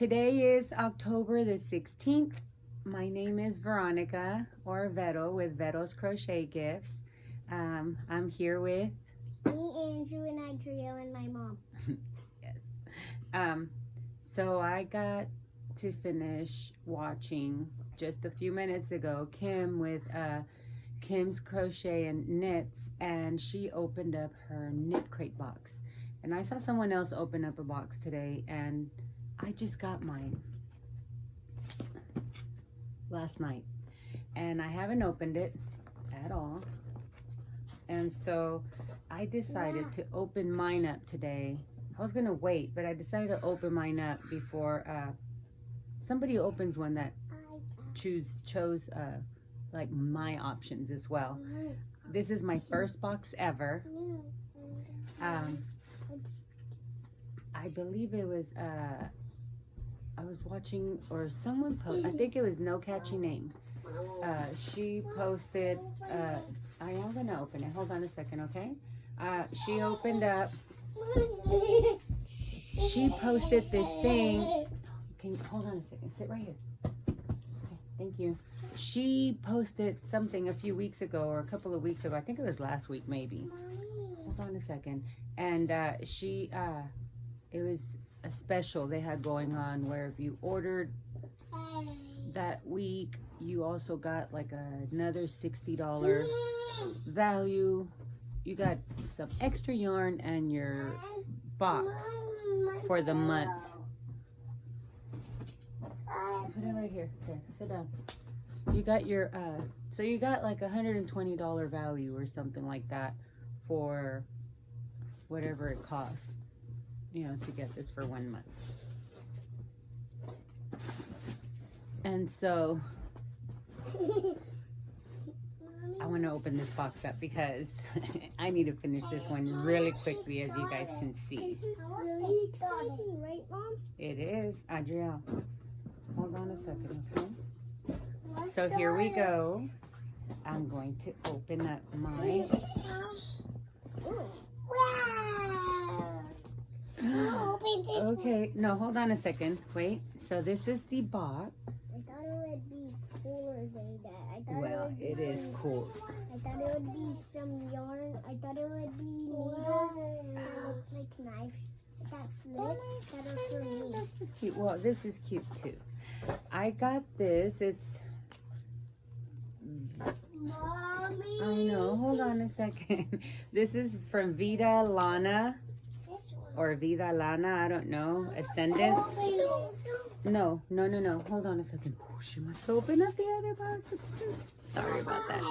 Today is October the 16th. My name is Veronica, or Vero, with Vero's Crochet Gifts. I'm here with me, Andrew, and Adriel, and my mom. Yes. So I got to finish watching just a few minutes ago Kim with Kim's Crochet and Knits, and she opened up her KnitCrate box. And I saw someone else open up a box today, and I just got mine last night. And I haven't opened it at all. And so I decided to open mine up today. I was going to wait, but I decided to open mine up before somebody opens one that chose like my options as well. This is my first box ever. I believe it was I was watching, or someone posted, I think it was No Catchy Name. She posted, I am gonna open it, hold on a second, okay? She opened up, she posted this thing. Can you hold on a second, sit right here. Okay, thank you. She posted something a few weeks ago, or a couple of weeks ago, I think it was last week maybe. Hold on a second. And it was a special they had going on where if you ordered that week, you also got like another $60 value. You got some extra yarn and your box for the month. Put it right here. There, sit down. You got your so you got like $120 value or something like that for whatever it costs, you know, to get this for 1 month. And so I want to open this box up because I need to finish this one really quickly, as you guys can see. This is really exciting, right, Mom? It is. Adriel, hold on a second, okay? So here we go. I'm going to open up my... Okay, no, hold on a second. Wait. So this is the box. I thought it would be cooler than that. Well, it is cool. I thought it would be some yarn. I thought it would be needles that look like knives that flip that are for me. This is cute. Well, this is cute too. I got this. It's... Mommy. I know. Hold on a second. This is from Vida Lana. Or Vida Lana, I don't know. Ascendance. No. Hold on a second. Oh, she must open up the other box. Sorry about that.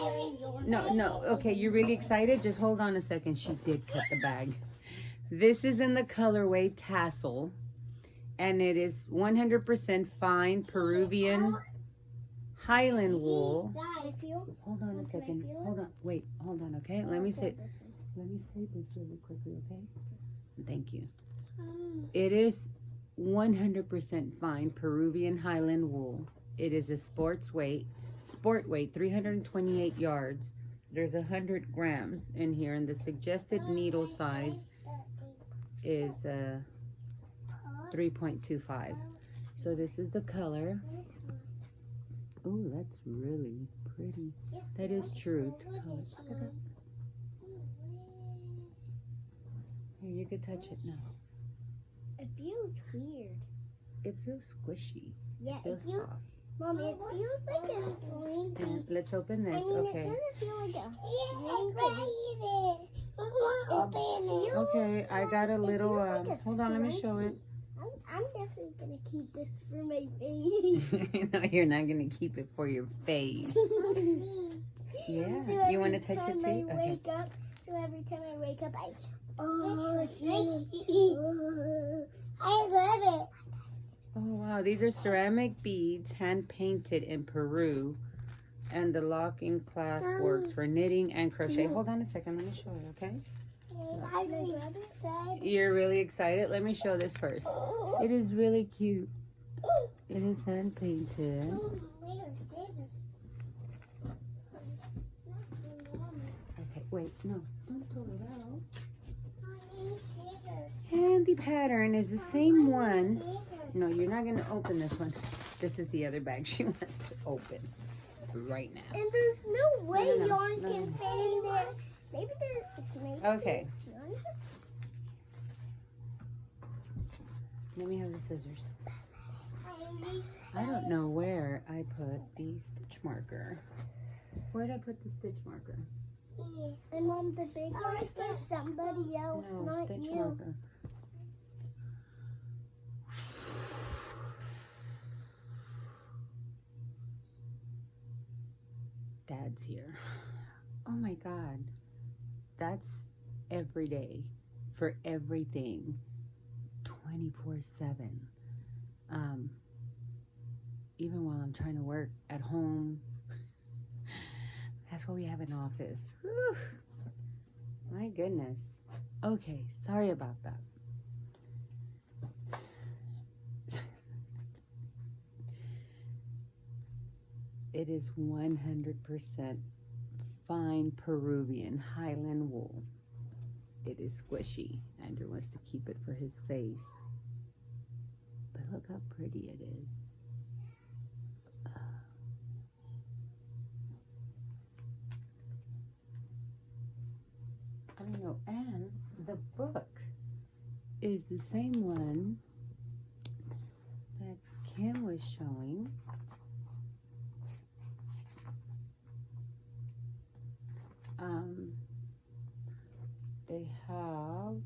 No. Okay, you're really excited? Just hold on a second. She did cut the bag. This is in the colorway Tassel. And it is 100% fine Peruvian Highland wool. Hold on a second. Hold on. Wait, hold on, okay? Let me say this really quickly, okay? Thank you. It is 100% fine Peruvian Highland wool. It is a sport weight, 328 yards. There's 100 grams in here, and the suggested needle size is 3.25. So this is the color. Oh, that's really pretty. That is true. Here, you can touch it now. It feels weird. It feels squishy. Yeah, it feels soft. Mom, it feels like a sling. And let's open this. I mean, okay. It doesn't feel like a sling. Okay, I got a little. Like hold on, let me show it. I'm definitely gonna keep this for my face. No, you're not gonna keep it for your face. Yeah. So you want to touch it too? Okay. So every time I wake up, I love it. Oh wow, these are ceramic beads, hand painted in Peru, and the locking clasp works for knitting and crochet. Hold on a second, let me show you, okay? I'm really excited. You're really excited? Let me show this first. It is really cute. It is hand painted. Okay, wait, no, don't pull it out. And the pattern is the same one No, you're not going to open this one. This is the other bag she wants to open right now. And there's no way No. yarn can fit in there. Maybe there's Okay. Let me have the scissors. I don't know where I put the stitch marker. Where did I put the stitch marker? And Mom, the big one is for somebody else, No, not stitch you. marker. Dad's here. Oh my God. That's every day for everything. 24/7. Even while I'm trying to work at home. That's why we have an office. Whew. My goodness. Okay, sorry about that. It is 100% fine Peruvian Highland wool. It is squishy. Andrew wants to keep it for his face. But look how pretty it is. I don't know. And the book is the same one that Kim was showing. They have,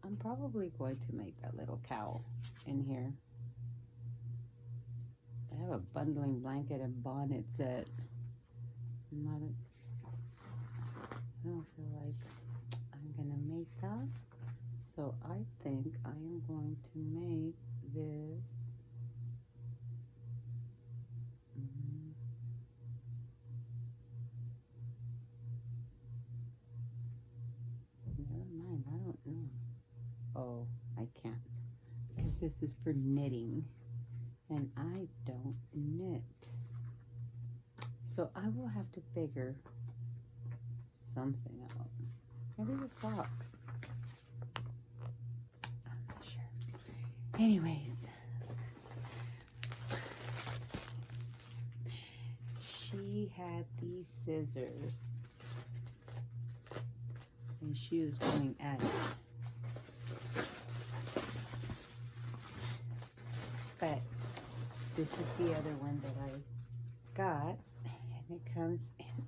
I'm probably going to make that little cowl in here. They have a bundling blanket and bonnet set. I don't feel like I'm gonna make that. So I think I am going to make this. Never mind, I don't know. Oh, I can't. Because this is for knitting. And I don't knit. So I will have to figure something out. Maybe the socks. I'm not sure. Anyways. She had these scissors. And she was going at it. But this is the other one that I got. And it comes in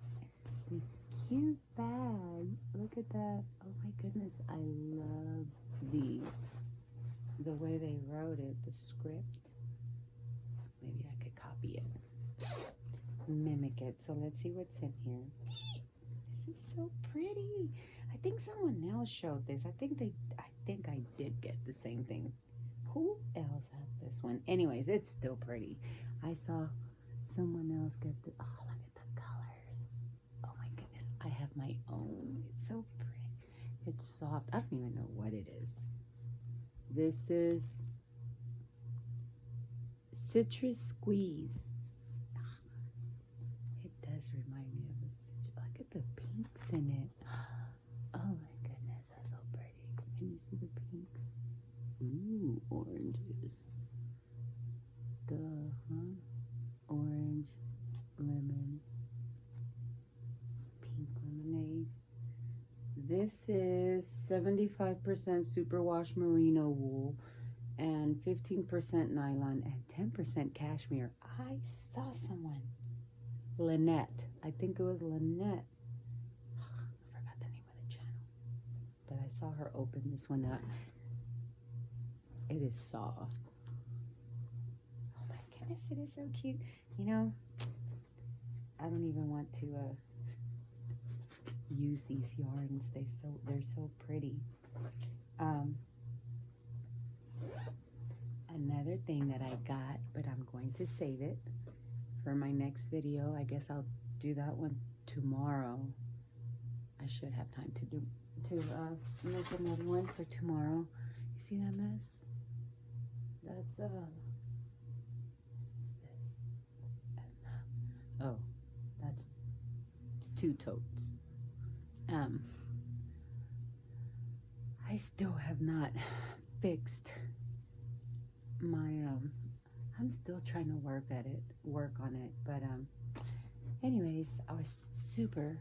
this cute bag. Look at that. Oh my goodness. I love the way they wrote it, the script. Maybe I could copy it. Mimic it. So let's see what's in here. This is so pretty. I think someone else showed this. I think I did get the same thing. Who else had this one? Anyways, it's still pretty. I saw someone else get the, oh, look at the colors. Oh my goodness. I have my own. It's so pretty. It's soft. I don't even know what it is. This is Citrus Squeeze. It does remind me of a citrus. Look at the pinks in it. Oh my goodness, that's so pretty. Can you see the pinks? Ooh, oranges. Duh, huh? Orange, lemon, pink lemonade. This is 75% superwash merino wool and 15% nylon and 10% cashmere. I saw someone. Lynette. I think it was Lynette. I forgot the name of the channel. But I saw her open this one up. It is soft. Oh my goodness, it is so cute. You know, I don't even want to use these yarns. They're so pretty. Another thing that I got, but I'm going to save it for my next video. I guess I'll do that one tomorrow. I should have time to make another one for tomorrow. You see that mess? That's oh, that's 2 totes. I still have not fixed I'm still trying to work on it, but anyways, I was super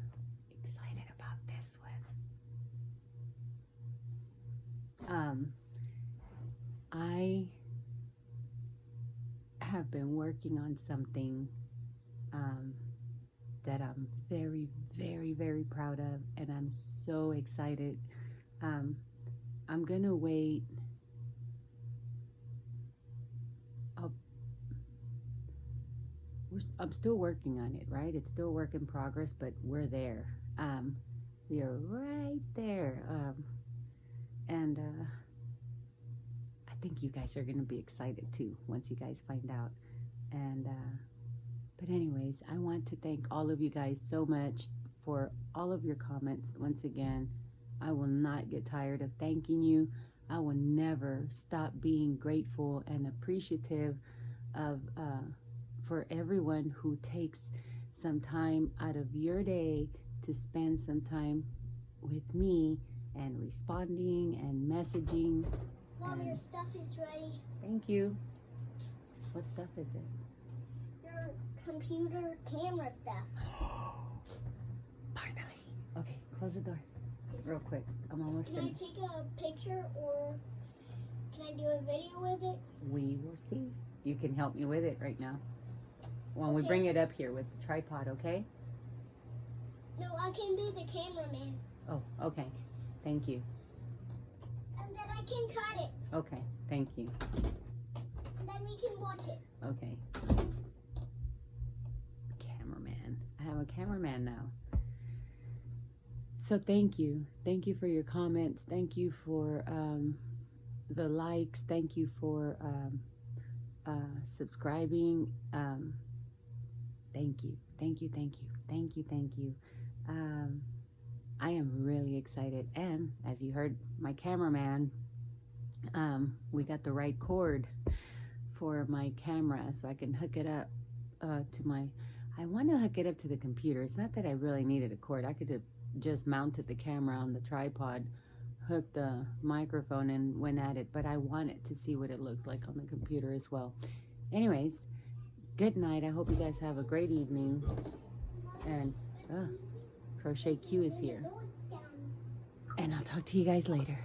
excited about this one. I have been working on something that I'm very, very, very proud of, and I'm so excited. I'm gonna wait. I'm still working on it, right? It's still a work in progress, but we're there. We are right there. And I think you guys are gonna be excited too once you guys find out. And but anyways, I want to thank all of you guys so much for all of your comments. Once again, I will not get tired of thanking you. I will never stop being grateful and appreciative of for everyone who takes some time out of your day to spend some time with me and responding and messaging. Mom, your stuff is ready. Thank you. What stuff is it? Your computer camera stuff. Finally. Okay, close the door real quick. I'm almost Can I finished. take a picture or can I do a video with it? We will see. You can help me with it right now. When we Okay. bring it up here with the tripod, okay? No, I can be the cameraman. Oh, okay. Thank you. And then I can cut it. Okay, thank you. And then we can watch it. Okay. Cameraman. I have a cameraman now. So thank you. Thank you for your comments. Thank you for the likes. Thank you for subscribing. Thank you. Thank you. Thank you. Thank you. Thank you. I am really excited. And as you heard my cameraman, we got the right cord for my camera so I can hook it up to my, I want to hook it up to the computer. It's not that I really needed a cord. I could have just mounted the camera on the tripod, hooked the microphone and went at it, but I wanted to see what it looks like on the computer as well. Anyways, good night. I hope you guys have a great evening. And Crochet Q is here. And I'll talk to you guys later.